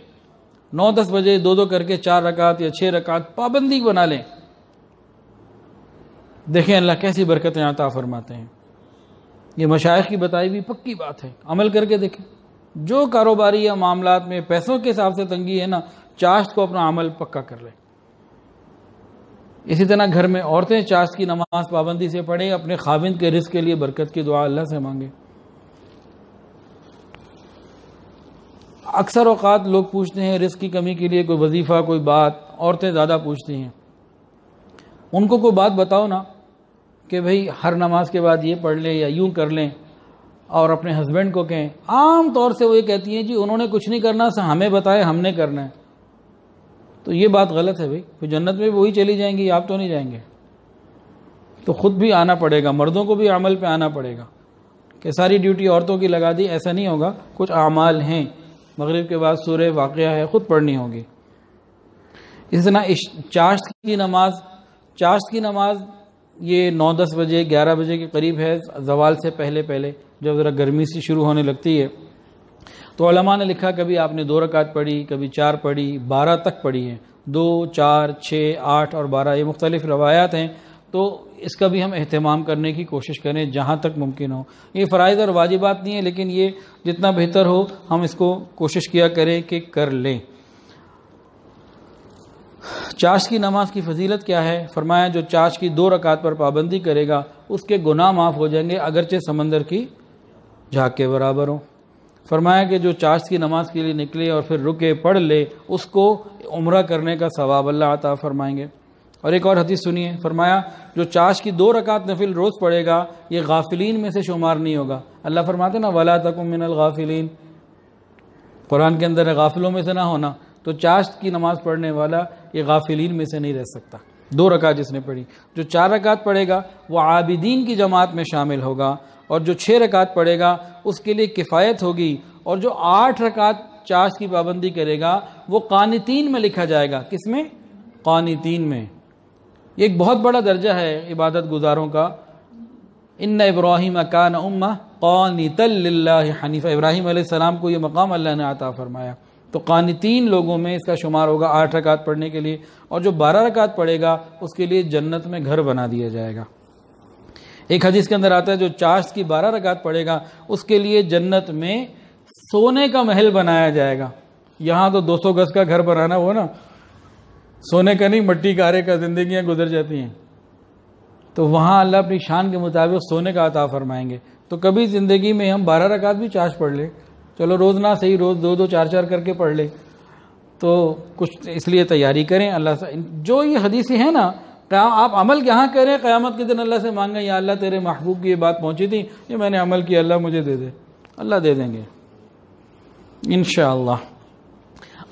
9-10 بجے 2 کر کے 4 رکعت یا 6 رکعت پابندی بنا لیں۔ دیکھیں اللہ کیسی برکتیں عطا فرماتے ہیں۔ یہ مشائخ کی بتائی بھی پکی بات ہے، عمل کر کے دیکھیں۔ جو کاروباری یا معاملات میں پیسوں کے حساب سے تنگی ہے نا، چاشت کو اپنا عمل پکا کر لیں۔ اسی طرح گھر میں عورتیں چاشت کی نماز پابندی سے پڑھیں، اپنے خاوند کے رزق کے لیے برکت کی دعا اللہ سے مانگیں۔ اکثر اوقات لوگ پوچھتے ہیں رزق کی کمی کے لیے کوئی وظیفہ، کوئی بات، عورتیں زیادہ پوچھتی ہیں۔ ان کو کوئی بات بتاؤ نا کہ بھئی ہر نماز کے بعد یہ پڑھ لیں یا یوں کر لیں، اور اپنے ہسبینڈ کو کہیں۔ عام طور سے وہ یہ کہتی ہیں جی انہوں نے کچھ نہیں کرنا، ہمیں بتائے ہم نے کرنا ہے۔ تو یہ بات غلط ہے بھئی، پھر جنت میں وہی چلی جائیں گی، آپ تو نہیں جائیں گے۔ تو خود بھی آنا پڑے گا، مردوں کو بھی عمل پہ آنا پڑے گا، کہ ساری ڈیوٹی عورتوں کی لگا دی، ایسا نہیں ہوگا۔ کچھ اعمال ہیں، مغرب کے بعد سورہ واقعہ ہے، خود پڑھنی ہوگی۔ اس طرح چاشت کی نماز یہ 9-10 بجے 11 بجے کے قریب ہے، زوال سے پہلے جب ذرا گرمی سی شروع ہونے لگتی ہے۔ تو علماء نے لکھا کبھی آپ نے 2 رکعت پڑھی، کبھی 4 پڑھی، 12 تک پڑھی ہیں، 2، 4، 6، 8 اور 12، یہ مختلف روایات ہیں۔ تو اس کا بھی ہم اہتمام کرنے کی کوشش کریں جہاں تک ممکن ہو۔ یہ فرائض اور واجبات نہیں ہیں، لیکن یہ جتنا بہتر ہو ہم اس کو کوشش کیا کریں کہ کر لیں۔ چاشت کی نماز کی فضیلت کیا ہے؟ فرمایا جو چاشت کی 2 رکعت پر پابندی کرے گا اس کے گناہ معاف ہو جائیں گے، اگرچہ سمندر کی جھاگ کے برابر ہو۔ فرمایا کہ جو چاشت کی نماز کے لیے نکلے اور پھر رکے پڑھ لے، اس کو عمرہ کرنے کا ثواب اللہ عطا فرمائیں گے۔ اور ایک اور حدیث سنیے، فرمایا جو چاشت کی 2 رکعت نفل روز پڑھے گا یہ غافلین میں سے شمار نہیں ہوگا۔ اللہ فرماتے نا وَلَا تَكُن مِّنَ الْغَافِلِينَ، قرآن کے اندر غافلوں میں سے نہ ہونا، تو چاشت کی نماز پڑھنے والا یہ غافلین میں سے نہیں رہ سکتا۔ 2 رکعت جس نے پڑھی، جو 4 رکعت پڑھے گا وہ عابدین کی جماعت میں شامل ہوگا، اور جو 6 رکعت پڑھے گا اس کے لیے کفایت ہوگی، اور جو 8 رکعت چاشت کی پابندی کرے گا وہ قانتین میں لکھا جائے گا۔ کس میں؟ قانتین میں۔ یہ ایک بہت بڑا درجہ ہے عبادت گزاروں کا۔ ان ابراہیم کان امہ قانتا للہ حنیفہ، ابراہیم علیہ السلام کو یہ مقام اللہ نے عطا فرمایا، تو قانتین لوگوں میں اس کا شمار ہوگا 8 رکعت پڑھنے کے لیے، اور جو 12 رکعت پڑھے گا اس کے لیے جنت میں گھر بنا دیا جائے گا۔ ایک حدیث کے اندر آتا ہے جو چاشت کی 12 رکعت پڑھے گا اس کے لیے جنت میں سونے کا محل بنایا جائے گا۔ یہاں تو 200 گز کا گھر بنانا ہو نا، سونے کا نہیں، مٹی کارے کا زندگیاں گزر جاتی ہیں، تو وہاں اللہ اپنی شان کے مطابق سونے کا عطا فرمائیں گے۔ تو کبھی زندگی میں ہم 12 رکعت بھی چاشت پڑھ لیں، چلو روز نہ صحیح، روز 2 4 کر کے پڑھ لیں، تو کچھ اس لیے تیاری کریں اللہ سے۔ جو یہ حدیثیں ہیں نا، آپ عمل یہاں کریں، قیامت کے دن اللہ سے مانگیں یا اللہ تیرے محبوب کی یہ بات پہنچی تھی، یہ میں نے عمل کیا، اللہ مجھے دے دے، اللہ دے دیں گے انشاءاللہ۔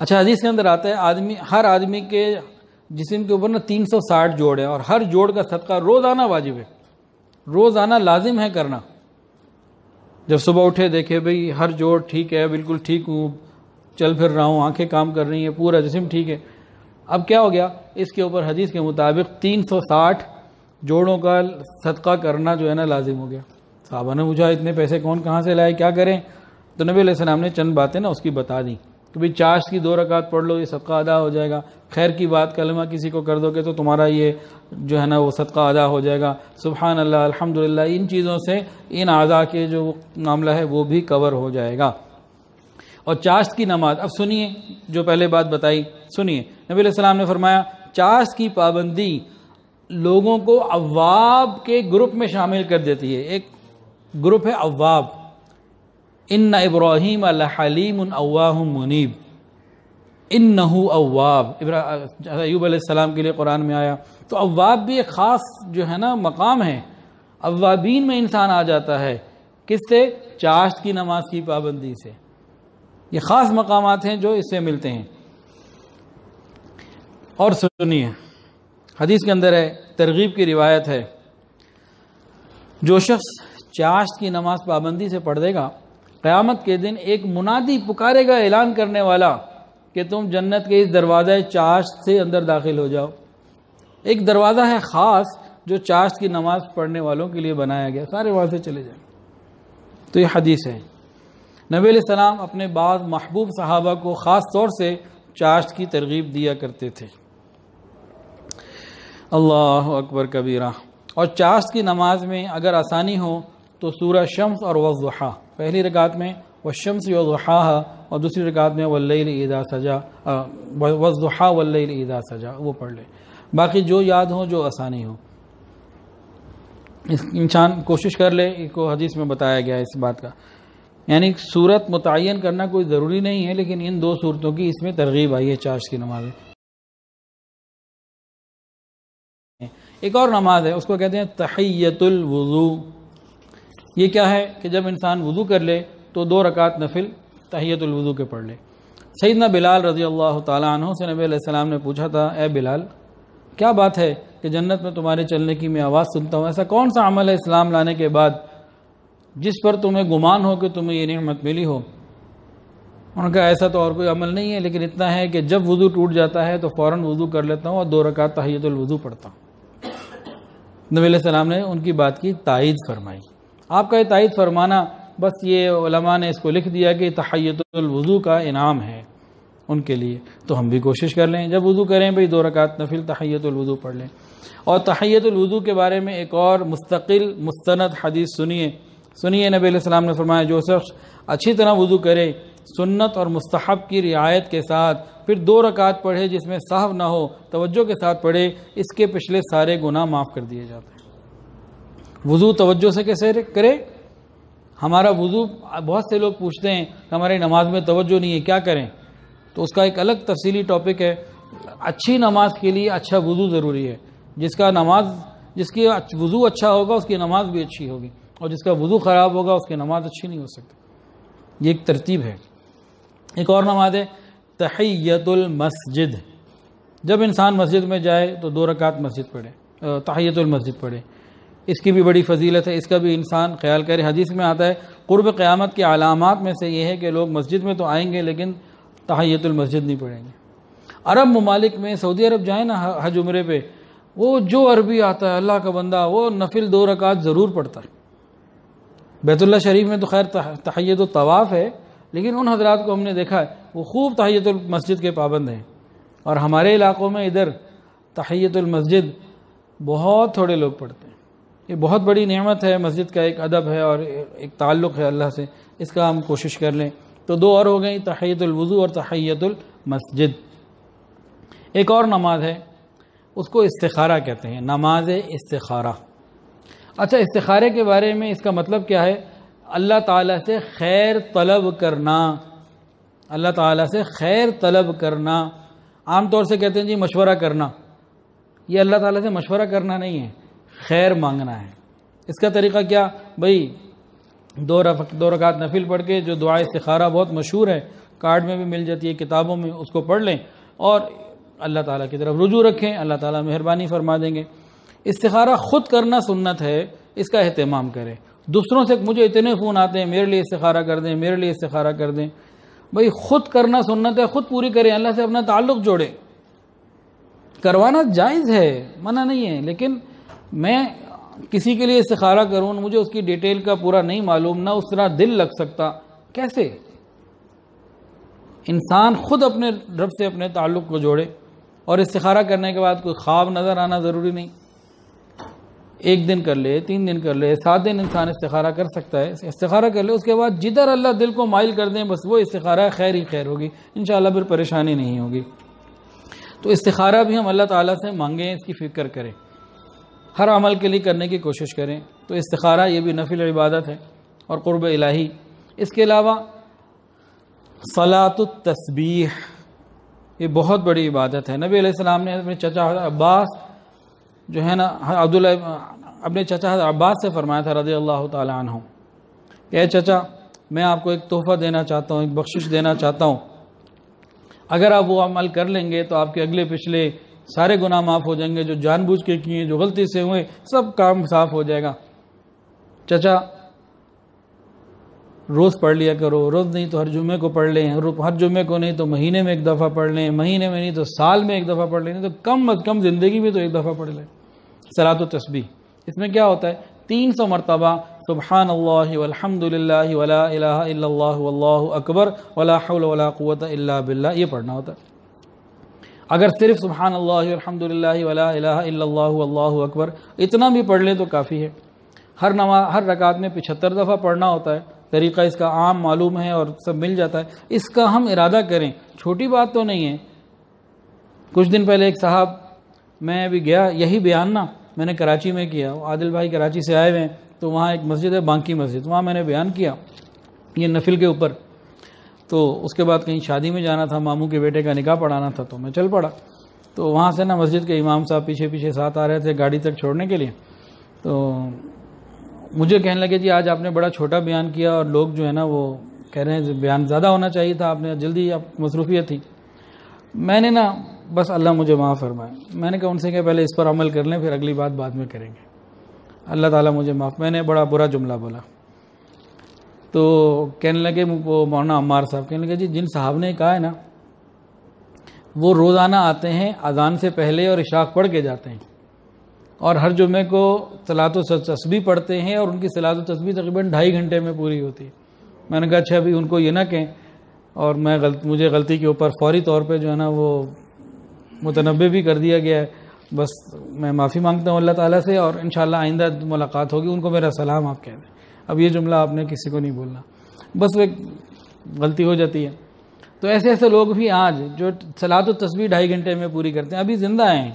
اچھا، حدیث کے اندر آتا ہے ہر آدمی کے جسم کے اوپر نا 360 جوڑ ہے، اور ہر جوڑ کا صدقہ روزانہ واجب ہے، روزانہ لازم ہے کرنا۔ جب صبح اٹھے دیکھے بھئی ہر جوڑ ٹھیک ہے، بالکل ٹھیک ہوں، چل پھر رہا ہوں، آنکھیں کام کر رہی ہیں، پورا جسم ٹھیک ہے، اب کیا ہو گیا؟ اس کے اوپر حدیث کے مطابق 360 جوڑوں کا صدقہ کرنا جو ہے نا لازم ہو گیا۔ صحابہ نے پوچھا اتنے پیسے کون کہاں سے لائے، کیا کریں؟ تو نبی علیہ السلام نے چند باتیں نا اس کی بتا دی کہ بھئی چاشت کی 2 رکعت پڑھ لو، یہ صدقہ ادا ہو جائے گا، خیر کی بات کلمہ کسی کو کر دو گے تو تمہارا یہ جو ہے نا وہ صدقہ ادا ہو جائے گا، سبحان اللہ الحمدللہ، ان چیزوں سے ان اعضاء کے جو معاملہ ہے وہ بھی کور ہو جائے گا۔ اور چاشت کی نماز، اب سنیے جو پہلے بات بتائی، سنیے نبی علیہ السلام نے فرمایا چاشت کی پابندی لوگوں کو اواب کے گروپ میں شامل کر دیتی ہے۔ ایک گروپ ہے اواب، ان ابراہیم لحلیم اواہ منیب، انہ اواب، ایوب علیہ السلام کے لیے قرآن میں آیا۔ تو اواب بھی ایک خاص جو ہے نا مقام ہے، اوابین میں انسان آ جاتا ہے، کس سے؟ چاشت کی نماز کی پابندی سے۔ یہ خاص مقامات ہیں جو اس سے ملتے ہیں۔ اور سنیے حدیث کے اندر ہے، ترغیب کی روایت ہے، جو شخص چاشت کی نماز پابندی سے پڑھ دے گا، قیامت کے دن ایک منادی پکارے گا، اعلان کرنے والا، کہ تم جنت کے اس دروازہ چاشت سے اندر داخل ہو جاؤ۔ ایک دروازہ ہے خاص جو چاشت کی نماز پڑھنے والوں کے لیے بنایا گیا، سارے وہاں سے چلے جائیں۔ تو یہ حدیث ہے۔ نبی علیہ السلام اپنے بعض محبوب صحابہ کو خاص طور سے چاشت کی ترغیب دیا کرتے تھے۔ اللہ اکبر کبیرہ۔ اور چاشت کی نماز میں اگر آسانی ہو تو سورہ شمس اور والضحیٰ، پہلی رکعت میں والشمس وضحاہا، اور دوسری رکعت میں واللیل اذا سجا، والضحیٰ واللیل اذا سجا، وہ پڑھ لے۔ باقی جو یاد ہو، جو آسانی ہو، انسان کوشش کر لے۔ کو حدیث میں بتایا گیا ہے اس بات کا، یعنی صورت متعین کرنا کوئی ضروری نہیں ہے، لیکن ان 2 صورتوں کی اس میں ترغیب آئی ہے چاشت کی نماز میں۔ ایک اور نماز ہے، اس کو کہتے ہیں تحیۃ الوضو۔ یہ کیا ہے کہ جب انسان وضو کر لے تو 2 رکعت نفل تحیۃ الوضو کے پڑھ لے۔ سیدنا بلال رضی اللہ تعالیٰ عنہ سے نبی علیہ السلام نے پوچھا تھا، اے بلال، کیا بات ہے کہ جنت میں تمہارے چلنے کی میں آواز سنتا ہوں، ایسا کون سا عمل ہے اسلام لانے کے بعد جس پر تمہیں گمان ہو کہ تمہیں یہ نعمت ملی ہو؟ انہوں نے کہا ایسا تو اور کوئی عمل نہیں ہے، لیکن اتنا ہے کہ جب وضو ٹوٹ جاتا ہے تو فوراً وضو کر لیتا ہوں اور 2 رکعت تحیۃ الوضو پڑھتا ہوں۔ نبی علیہ السلام نے ان کی بات کی تائید فرمائی۔ آپ کا یہ تائید فرمانا، بس یہ علماء نے اس کو لکھ دیا کہ تحیۃ الوضو کا انعام ہے ان کے لیے، تو ہم بھی کوشش کر لیں جب وضو کریں بھئی 2 رکعت نفل تحیۃ الوضو پڑھ لیں۔ اور تحیۃ الوضو کے بارے میں ایک اور مستقل مستند حدیث سنیے نبی علیہ السلام نے فرمایا، جو شخص اچھی طرح وضو کرے، سنت اور مستحب کی رعایت کے ساتھ، پھر 2 رکعت پڑھے جس میں سہو نہ ہو، توجہ کے ساتھ پڑھے، اس کے پچھلے سارے گناہ معاف کر دیے جاتے ہیں۔ وضو توجہ سے کیسے کرے؟ ہمارا وضو، بہت سے لوگ پوچھتے ہیں کہ ہماری نماز میں توجہ نہیں ہے، کیا کریں؟ تو اس کا ایک الگ تفصیلی ٹاپک ہے۔ اچھی نماز کے لیے اچھا وضو ضروری ہے۔ جس کی وضو اچھا ہوگا اس کی نماز بھی اچھی ہوگی، اور جس کا وضو خراب ہوگا اس کی نماز اچھی نہیں ہو سکتی۔ یہ ایک ترتیب ہے۔ ایک اور نماز ہے تحیۃ المسجد، جب انسان مسجد میں جائے تو 2 رکعت مسجد پڑھے، تحیۃ المسجد پڑھے، اس کی بھی بڑی فضیلت ہے، اس کا بھی انسان خیال کرے۔ حدیث میں آتا ہے قرب قیامت کی علامات میں سے یہ ہے کہ لوگ مسجد میں تو آئیں گے لیکن تحیۃ المسجد نہیں پڑھیں گے۔ عرب ممالک میں سعودی عرب جائیں نا حج عمرے پہ، وہ جو عربی آتا ہے اللہ کا بندہ وہ نفل 2 رکعت ضرور پڑھتا ہے۔ بیت اللہ شریف میں تو خیر تحیۃ الطواف ہے، لیکن ان حضرات کو ہم نے دیکھا ہے وہ خوب تحیۃ المسجد کے پابند ہیں، اور ہمارے علاقوں میں ادھر تحیۃ المسجد بہت تھوڑے لوگ پڑھتے ہیں۔ یہ بہت بڑی نعمت ہے، مسجد کا ایک ادب ہے اور ایک تعلق ہے اللہ سے، اس کا ہم کوشش کر لیں۔ تو 2 اور ہو گئیں، تحیۃ الوضو اور تحیۃ المسجد۔ ایک اور نماز ہے، اس کو استخارہ کہتے ہیں، نماز استخارہ۔ اچھا، استخارے کے بارے میں اس کا مطلب کیا ہے؟ اللہ تعالیٰ سے خیر طلب کرنا، اللہ تعالیٰ سے خیر طلب کرنا۔ عام طور سے کہتے ہیں جی مشورہ کرنا، یہ اللہ تعالیٰ سے مشورہ کرنا نہیں ہے، خیر مانگنا ہے۔ اس کا طریقہ کیا؟ بھئی 2 رکعت نفل پڑھ کے جو دعا استخارہ بہت مشہور ہے، کارڈ میں بھی مل جاتی ہے، کتابوں میں، اس کو پڑھ لیں اور اللہ تعالیٰ کی طرف رجوع رکھیں، اللہ تعالیٰ مہربانی فرما دیں گے۔ استخارہ خود کرنا سنت ہے، اس کا اہتمام کریں۔ دوسروں سے مجھے اتنے فون آتے ہیں میرے لیے استخارہ کر دیں، میرے لیے استخارہ کر دیں۔ بھئی خود کرنا سنت ہے، خود پوری کریں، اللہ سے اپنا تعلق جوڑیں۔ کروانا جائز ہے، منع نہیں ہے، لیکن میں کسی کے لیے استخارہ کروں، مجھے اس کی ڈیٹیل کا پورا نہیں معلوم، نہ اس طرح دل لگ سکتا، کیسے؟ انسان خود اپنے رب سے اپنے تعلق کو جوڑے، اور استخارہ کرنے کے بعد کوئی خواب نظر آنا ضروری نہیں، 1 دن کر لے، 3 دن کر لے، 7 دن انسان استخارہ کر سکتا ہے، استخارہ کر لے، اس کے بعد جدھر اللہ دل کو مائل کر دیں بس وہ استخارہ خیر ہی خیر ہوگی، انشاءاللہ پھر پریشانی نہیں ہوگی۔ تو استخارہ بھی ہم اللہ تعالیٰ سے مانگیں، اس کی فکر کریں، ہر عمل کے لیے کرنے کی کوشش کریں۔ تو استخارہ یہ بھی نفل عبادت ہے اور قرب الہی۔ اس کے علاوہ صلاۃ التسبیح، یہ بہت بڑی عبادت ہے۔ نبی علیہ السلام نے اپنے چچا عباس جو ہے نا عبداللہ اپنے چچا عباس سے فرمایا تھا رضی اللہ تعالی عنہ کہ اے چچا، میں آپ کو ایک تحفہ دینا چاہتا ہوں، ایک بخشش دینا چاہتا ہوں، اگر آپ وہ عمل کر لیں گے تو آپ کے اگلے پچھلے سارے گناہ معاف ہو جائیں گے، جو جان بوجھ کے کیے، جو غلطی سے ہوئے، سب کام صاف ہو جائے گا۔ چچا روز پڑھ لیا کرو، روز نہیں تو ہر جمعے کو پڑھ لیں، ہر جمعے کو نہیں تو مہینے میں 1 دفعہ پڑھ لیں، مہینے میں نہیں تو سال میں 1 دفعہ پڑھ لیں، نہیں تو کم از کم زندگی میں تو 1 دفعہ پڑھ لیں۔ صلاۃ التسبیح، اس میں کیا ہوتا ہے؟ 300 مرتبہ سبحان اللہ والحمد للہ ولا الہ الا اللہ واللہ اکبر ولا حول ولا قوت الا باللہ، یہ پڑھنا ہوتا ہے۔ اگر صرف سبحان اللہ والحمد للہ ولا الہ الا اللہ واللہ اکبر اتنا بھی پڑھ لیں تو کافی ہے۔ ہر رکعت میں 75 دفعہ پڑھنا ہوتا ہے، طریقہ اس کا عام معلوم ہے اور سب مل جاتا ہے، اس کا ہم ارادہ کریں، چھوٹی بات تو نہیں ہے۔ کچھ دن پہلے ایک صاحب، میں ابھی گیا، یہی بیان نا میں نے کراچی میں کیا، عادل بھائی کراچی سے آئے ہوئے ہیں، تو وہاں ایک مسجد ہے بانکی مسجد، وہاں میں نے بیان کیا یہ نفل کے اوپر۔ تو اس کے بعد کہیں شادی میں جانا تھا، ماموں کے بیٹے کا نکاح پڑھانا تھا، تو میں چل پڑا۔ تو وہاں سے نا مسجد کے امام صاحب پیچھے پیچھے ساتھ آ رہے تھے گاڑی تک چھوڑنے کے لیے، تو مجھے کہنے لگے جی آج آپ نے بڑا چھوٹا بیان کیا اور لوگ جو ہے نا وہ کہہ رہے ہیں بیان زیادہ ہونا چاہیے تھا، آپ نے جلدی آپ مصروفیت تھی۔ میں نے نا بس اللہ مجھے معاف فرمائے، میں نے کہا ان سے کہ پہلے اس پر عمل کر لیں، پھر اگلی بات بعد میں کریں گے، اللہ تعالیٰ مجھے معاف۔ میں نے بڑا برا جملہ بولا، تو کہنے لگے وہ مولانا عمار صاحب کہنے لگے جی جن صاحب نے کہا ہے نا وہ روزانہ آتے ہیں اذان سے پہلے اور عشاء پڑھ کے جاتے ہیں، اور ہر جمعے کو صلاۃ التسبیح پڑھتے ہیں، اور ان کی صلاۃ التسبیح تقریباً 2.5 گھنٹے میں پوری ہوتی ہے۔ میں نے کہا اچھا ابھی ان کو یہ نہ کہیں، اور مجھے غلطی کے اوپر فوری طور پہ جو ہے نا وہ متنبہ بھی کر دیا گیا ہے، بس میں معافی مانگتا ہوں اللہ تعالیٰ سے، اور انشاءاللہ آئندہ ملاقات ہوگی، ان کو میرا سلام آپ کہہ دیں۔ اب یہ جملہ آپ نے کسی کو نہیں بولنا، بس وہ غلطی ہو جاتی ہے۔ تو ایسے ایسے لوگ بھی آج جو صلاۃ التسبیح 2.5 گھنٹے میں پوری کرتے ہیں ابھی زندہ ہیں۔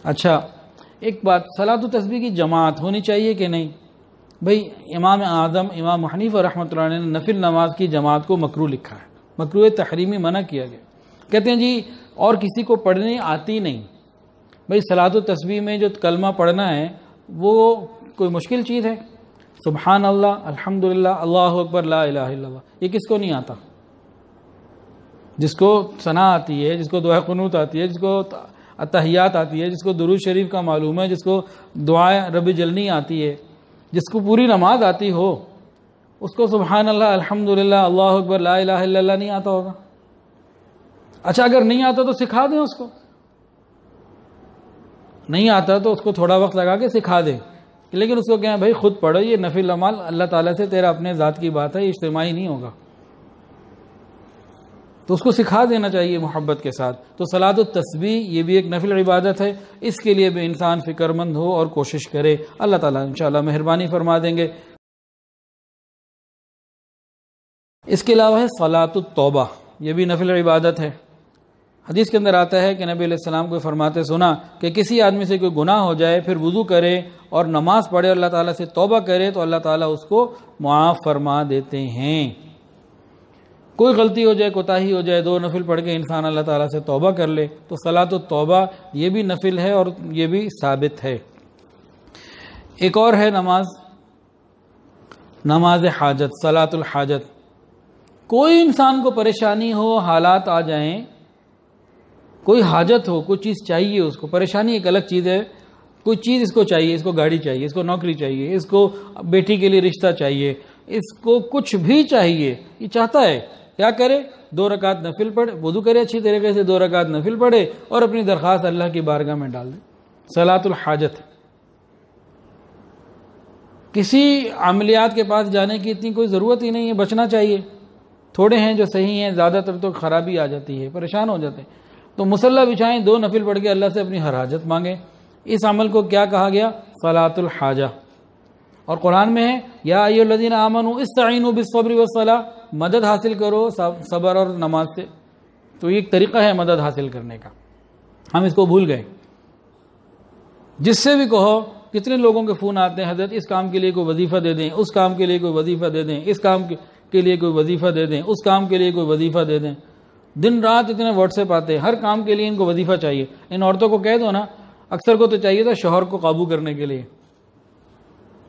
اچھا ایک بات، صلاۃ التسبیح کی جماعت ہونی چاہیے کہ نہیں؟ بھئی امام اعظم امام حنیفہ رحمۃ اللہ علیہ نے نفل نماز کی جماعت کو مکروہ لکھا ہے، مکروہ تحریمی منع کیا گیا۔ کہتے ہیں جی اور کسی کو پڑھنے آتی نہیں، بھئی صلاۃ التسبیح میں جو کلمہ پڑھنا ہے وہ کوئی مشکل چیز ہے؟ سبحان اللہ، الحمدللہ، اللہ اکبر، لا الہ الا اللہ، یہ کس کو نہیں آتا؟ جس کو ثنا آتی ہے، جس کو دعا قنوت آتی ہے، جس کو اتحیات آتی ہے، جس کو درود شریف کا معلوم ہے، جس کو دعائیں رب جلنی آتی ہے، جس کو پوری نماز آتی ہو، اس کو سبحان اللہ، الحمدللہ، اللہ اکبر، لا الہ الا اللہ نہیں آتا ہوگا؟ اچھا اگر نہیں آتا تو سکھا دیں اس کو، نہیں آتا تو اس کو تھوڑا وقت لگا کے سکھا دیں، لیکن اس کو کہیں بھائی خود پڑھو، یہ نفل اعمال اللہ تعالیٰ سے تیرا اپنے ذات کی بات ہے، یہ اجتماعی نہیں ہوگا، تو اس کو سکھا دینا چاہیے محبت کے ساتھ۔ تو صلاۃ التسبیح یہ بھی ایک نفل عبادت ہے، اس کے لیے بھی انسان فکر مند ہو اور کوشش کرے، اللہ تعالیٰ انشاءاللہ مہربانی فرما دیں گے۔ اس کے علاوہ ہے صلاۃ التوبہ، یہ بھی نفل عبادت ہے۔ حدیث کے اندر آتا ہے کہ نبی علیہ السلام کو فرماتے سنا کہ کسی آدمی سے کوئی گناہ ہو جائے، پھر وضو کرے اور نماز پڑھے اور اللہ تعالیٰ سے توبہ کرے تو اللہ تعالیٰ اس کو معاف فرما دیتے ہیں۔ کوئی غلطی ہو جائے، کوتاہی ہو جائے، 2 نفل پڑھ کے انسان اللہ تعالیٰ سے توبہ کر لے تو صلاۃ التوبہ یہ بھی نفل ہے اور یہ بھی ثابت ہے۔ ایک اور ہے نماز حاجت، صلاۃ الحاجت۔ کوئی انسان کو پریشانی ہو، حالات آ جائیں، کوئی حاجت ہو، کوئی چیز چاہیے اس کو، پریشانی ایک الگ چیز ہے، کوئی چیز اس کو چاہیے، اس کو گاڑی چاہیے، اس کو نوکری چاہیے، اس کو بیٹی کے لیے رشتہ چاہیے، اس کو کچھ بھی چاہیے، یہ چاہتا ہے، کیا کرے؟ 2 رکعت نفل پڑھے، وضو کرے اچھی طریقے سے، 2 رکعت نفل پڑھے اور اپنی درخواست اللہ کی بارگاہ میں ڈال دے، صلاۃ الحاجت۔ کسی عملیات کے پاس جانے کی اتنی کوئی ضرورت ہی نہیں ہے، بچنا چاہیے، تھوڑے ہیں جو صحیح ہیں، زیادہ تر تو خرابی آ جاتی ہے، پریشان ہو جاتے ہیں، تو مصلی بچھائیں، 2 نفل پڑھ کے اللہ سے اپنی ہر حاجت مانگیں۔ اس عمل کو کیا کہا گیا؟ صلاۃ الحاجہ۔ اور قرآن میں ہے یا ایھا الذین آمنوا استعینوا بالصبر والصلاۃ، مدد حاصل کرو صبر اور نماز سے، تو یہ ایک طریقہ ہے مدد حاصل کرنے کا، ہم اس کو بھول گئے۔ جس سے بھی کہو، کتنے لوگوں کے فون آتے ہیں، حضرت اس کام کے لیے کوئی وظیفہ دے دیں، اس کام کے لیے کوئی وظیفہ دے دیں، اس کام کے لیے کوئی وظیفہ دے دیں، اس کام کے لیے کوئی وظیفہ دے دیں، دن رات اتنے واٹس ایپ آتے ہیں، ہر کام کے لیے ان کو وظیفہ چاہیے۔ ان عورتوں کو کہہ دو نا، اکثر کو تو چاہیے تھا شوہر کو قابو کرنے کے لیے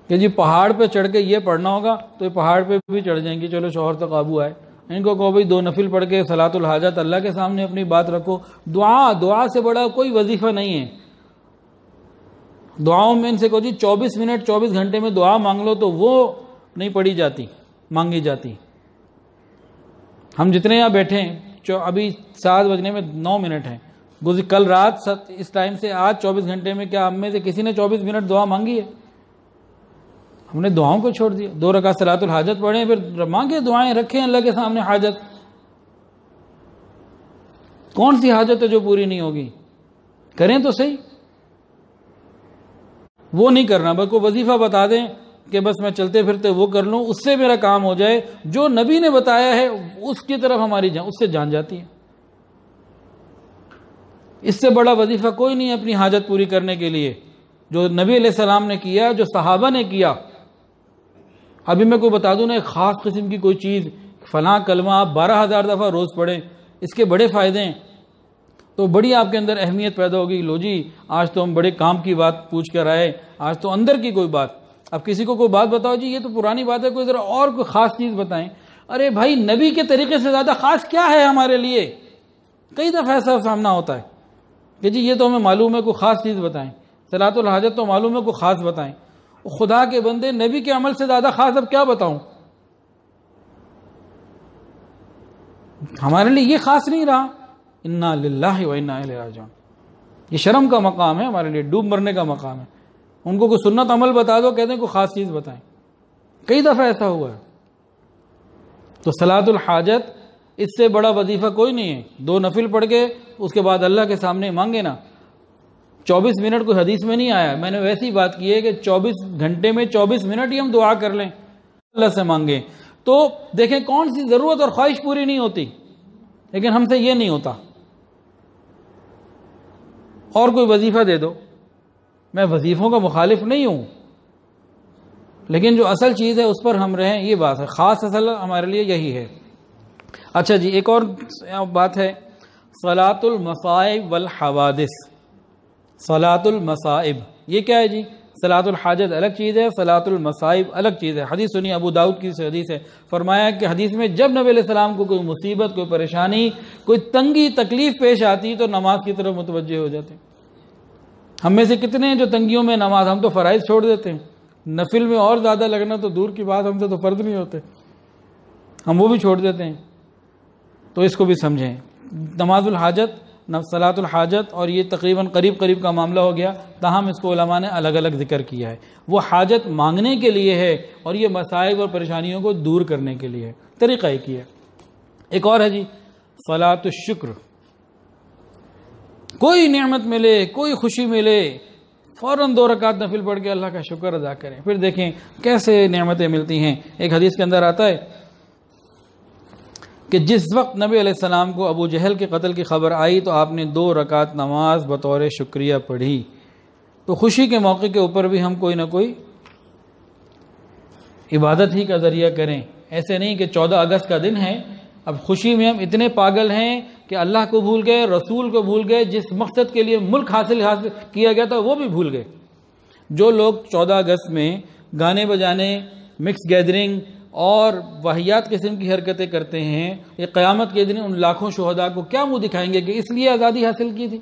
کہ جی پہاڑ پہ چڑھ کے یہ پڑھنا ہوگا تو یہ پہاڑ پہ بھی چڑھ جائیں گے، چلو شوہر تو قابو آئے۔ ان کو کہو بھائی 2 نفل پڑھ کے صلاۃ الحاجت اللہ کے سامنے اپنی بات رکھو، دعا سے بڑا کوئی وظیفہ نہیں ہے۔ دعاؤں میں ان سے کہو جی 24 منٹ 24 گھنٹے میں دعا مانگ لو تو وہ نہیں پڑھی جاتی، مانگی جاتی۔ ہم جتنے یہاں بیٹھے ہیں، ابھی 7 بجنے میں 9 منٹ ہیں، کل رات اس ٹائم سے آج 24 گھنٹے میں کیا ہم میں سے کسی نے 24 منٹ دعا مانگی ہے؟ ہم نے دعاؤں کو چھوڑ دیا۔ 2 رکعت صلاۃ الحاجت پڑھیں، پھر مانگے دعائیں، رکھیں اللہ کے سامنے حاجت۔ کون سی حاجت ہے جو پوری نہیں ہوگی؟ کریں تو صحیح، وہ نہیں کرنا، بس کو وظیفہ بتا دیں کہ بس میں چلتے پھرتے وہ کر لوں، اس سے میرا کام ہو جائے، جو نبی نے بتایا ہے اس کی طرف ہماری جان، اس سے جان جاتی ہے۔ اس سے بڑا وظیفہ کوئی نہیں ہے اپنی حاجت پوری کرنے کے لیے، جو نبی علیہ السلام نے کیا، جو صحابہ نے کیا۔ ابھی میں کوئی بتا دوں نا ایک خاص قسم کی کوئی چیز، فلاں کلمہ آپ 12,000 دفعہ روز پڑھیں، اس کے بڑے فائدے ہیں، تو بڑی آپ کے اندر اہمیت پیدا ہوگی۔ لو جی آج تو ہم بڑے کام کی بات پوچھ کر آئے، آج تو اندر کی کوئی بات۔ اب کسی کو کوئی بات بتاؤ جی یہ تو پرانی بات ہے، کوئی ذرا اور کوئی خاص چیز بتائیں۔ ارے بھائی نبی کے طریقے سے زیادہ خاص کیا ہے ہمارے لیے؟ کئی دفعہ ایسا سامنا ہوتا ہے کہ جی یہ تو ہمیں معلوم ہے، کوئی خاص چیز بتائیں۔ صلاۃ الحاجت تو معلوم ہے، کوئی خاص بتائیں۔ خدا کے بندے نبی کے عمل سے زیادہ خاص اب کیا بتاؤں؟ ہمارے لیے یہ خاص نہیں رہا۔ انا للہ و انا الیہ راجعون، یہ شرم کا مقام ہے ہمارے لیے، ڈوب مرنے کا مقام ہے۔ ان کو کوئی سنت عمل بتا دو، کہتے ہیں کوئی خاص چیز بتائیں۔ کئی دفعہ ایسا ہوا ہے۔ تو صلاۃ الحاجت اس سے بڑا وظیفہ کوئی نہیں ہے۔ 2 نفل پڑھ کے اس کے بعد اللہ کے سامنے مانگے نا۔ 24 منٹ کوئی حدیث میں نہیں آیا، میں نے ویسی بات کی ہے کہ 24 گھنٹے میں 24 منٹ ہی ہم دعا کر لیں، اللہ سے مانگیں۔ تو دیکھیں کون سی ضرورت اور خواہش پوری نہیں ہوتی، لیکن ہم سے یہ نہیں ہوتا۔ اور کوئی وظیفہ دے دو، میں وظیفوں کا مخالف نہیں ہوں، لیکن جو اصل چیز ہے اس پر ہم رہیں، یہ بات ہے۔ خاص اصل ہمارے لیے یہی ہے۔ اچھا جی، ایک اور بات ہے صلاۃ المصائب والحوادث۔ صلاۃ المصائب یہ کیا ہے جی؟ صلاۃ الحاجت الگ چیز ہے، صلاۃ المصائب الگ چیز ہے۔ حدیث سنی ابو داؤد کی حدیث ہے، فرمایا کہ حدیث میں جب نبی علیہ السلام کو کوئی مصیبت، کوئی پریشانی، کوئی تنگی تکلیف پیش آتی تو نماز کی طرف متوجہ ہو جاتے ہیں۔ ہم میں سے کتنے ہیں جو تنگیوں میں نماز، ہم تو فرائض چھوڑ دیتے ہیں، نفل میں اور زیادہ لگنا تو دور کی بات، ہم سے تو فرض نہیں ہوتے، ہم وہ بھی چھوڑ دیتے ہیں۔ تو اس کو بھی سمجھیں، نماز الحاجت، صلاۃ الحاجت، اور یہ تقریباً قریب کا معاملہ ہو گیا، تاہم اس کو علماء نے الگ الگ ذکر کیا ہے۔ وہ حاجت مانگنے کے لیے ہے اور یہ مصائب اور پریشانیوں کو دور کرنے کے لیے ہے، طریقہ ایک ہی ہے۔ ایک اور ہے جی صلاۃ الشکر، کوئی نعمت ملے، کوئی خوشی ملے، فوراً 2 رکعت نفل پڑھ کے اللہ کا شکر ادا کریں، پھر دیکھیں کیسے نعمتیں ملتی ہیں۔ ایک حدیث کے اندر آتا ہے کہ جس وقت نبی علیہ السلام کو ابو جہل کے قتل کی خبر آئی تو آپ نے 2 رکعت نماز بطور شکریہ پڑھی۔ تو خوشی کے موقع کے اوپر بھی ہم کوئی نہ کوئی عبادت ہی کا ذریعہ کریں، ایسے نہیں کہ 14 اگست کا دن ہے، اب خوشی میں ہم اتنے پاگل ہیں کہ اللہ کو بھول گئے، رسول کو بھول گئے، جس مقصد کے لیے ملک حاصل کیا گیا تھا وہ بھی بھول گئے۔ جو لوگ 14 اگست میں گانے بجانے، مکس گیدرنگ اور واہیات قسم کی حرکتیں کرتے ہیں، یہ قیامت کے دن ان لاکھوں شہداء کو کیا منہ دکھائیں گے کہ اس لیے آزادی حاصل کی تھی؟